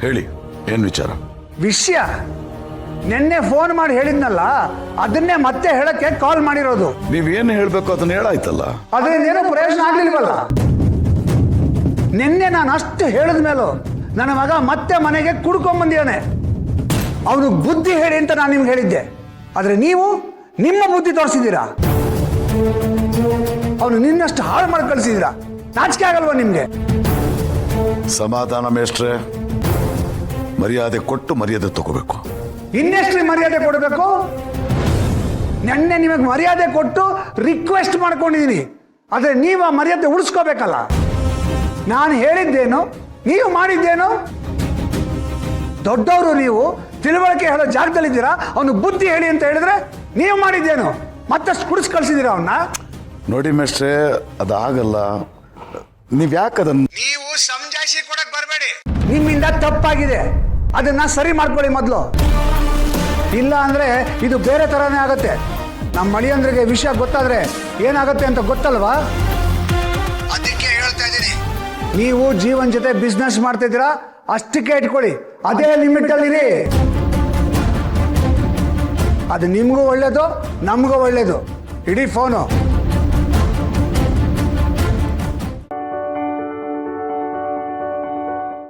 ಹೇಳಿ, ಏನ್ ವಿಚಾರ? ವಿಷಯ ನಿನ್ನೆ ಫೋನ್ ಮಾಡಿ ಹೇಳಿದ್ನಲ್ಲ, ಅದನ್ನೇ ಮತ್ತೆ ಹೇಳಕ್ಕೆ ಕಾಲ್ ಮಾಡಿರೋದು. ನೀವೇನು ಹೇಳ್ಬೇಕು ಅದನ್ನ ಹೇಳಾಯ್ತಲ್ಲ. ಅದರಿಂದ ಏನೋ ಪ್ರಯೋಜನ ಆಗ್ಲಿಲ್ವಲ್ಲ. ನಿನ್ನೆ ನಾನು ಅಷ್ಟು ಹೇಳಿದ ಮೇಲೂ ನನ್ನ ಮಗ ಮತ್ತೆ ಮನೆಗೆ ಕುಡ್ಕೊಂಡ್ಬಂದಿದ್ದಾನೆ. ಅವನು ಬುದ್ಧಿ ಹೇಳಿ ಅಂತ ನಾನು ನಿಮ್ಗೆ ಹೇಳಿದ್ದೆ, ಆದ್ರೆ ನೀವು ನಿಮ್ಮ ಬುದ್ಧಿ ತೋರಿಸಿದ್ದೀರಾ. ಅವನು ನಿನ್ನಷ್ಟು ಹಾಳು ಮಾಡಿ ಕಳಿಸಿದ್ದೀರಾ. ನಾಚಿಕೆ ಆಗಲ್ವಾ ನಿಮ್ಗೆ? ಸಮಾಧಾನ ಮೇಷ್ಟ್ರೆ, ಮರ್ಯಾದೆ ಕೊಟ್ಟು ಮರ್ಯಾದೆ ತಗೋಬೇಕು. ಇನ್ನೆಷ್ಟು ಮರ್ಯಾದೆ ಕೊಡಬೇಕು? ನೆನ್ನೆ ನಿಮಗೆ ಮರ್ಯಾದೆ ಕೊಟ್ಟು ರಿಕ್ವೆಸ್ಟ್ ಮಾಡ್ಕೊಂಡಿದ್ದೀನಿ, ಆದ್ರೆ ನೀವು ಆ ಮರ್ಯಾದೆ ಉಳಿಸ್ಕೋಬೇಕಲ್ಲ. ನಾನು ಹೇಳಿದ್ದೇನು, ನೀವು ಮಾಡಿದ್ದೇನು? ದೊಡ್ಡವರು ನೀವು, ತಿಳುವಳಿಕೆ ಹೇಳೋ ಜಾಗದಲ್ಲಿದ್ದೀರಾ. ಅವನು ಬುದ್ಧಿ ಹೇಳಿ ಅಂತ ಹೇಳಿದ್ರೆ ನೀವು ಮಾಡಿದ್ದೇನು? ಮತ್ತಷ್ಟು ಕುಡಿಸ್ ಕಳ್ಸಿದ್ದೀರಾ ಅವನ್ನ. ನೋಡಿ ಮೇಷ್ಟ್ರೆ, ಅದಾಗಲ್ಲ. ನೀವ್ ಯಾಕದನ್ನ ನೀವು ಸಮಜಾಯಿಸಿ ಕೊಡಕ್ ಬರಬೇಡಿ. ನಿಮ್ಮಿಂದ ತಪ್ಪಾಗಿದೆ, ಅದನ್ನ ಸರಿ ಮಾಡ್ಕೊಳ್ಳಿ ಮೊದಲು. ಇಲ್ಲ ಅಂದ್ರೆ ಇದು ಬೇರೆ ತರಾನೇ ಆಗತ್ತೆ. ನಮ್ಮ ಮಳಿಯಂದ್ರಿಗೆ ವಿಷಯ ಗೊತ್ತಾದ್ರೆ ಏನಾಗತ್ತೆ ಅಂತ ಗೊತ್ತಲ್ವಾ? ಅದಕ್ಕೆ ಹೇಳ್ತಾ ಇದ್ದೀನಿ, ನೀವು ಜೀವನ್ ಜೊತೆ ಬಿಸ್ನೆಸ್ ಮಾಡ್ತಿದ್ದೀರಾ, ಅಷ್ಟಕ್ಕೆ ಇಟ್ಕೊಳ್ಳಿ. ಅದೇ ಲಿಮಿಟ್ ಅಲ್ಲಿರಿ. ಅದು ನಿಮ್ಗೂ ಒಳ್ಳೇದು, ನಮಗೂ ಒಳ್ಳೇದು. ಇಡೀ ಫೋನು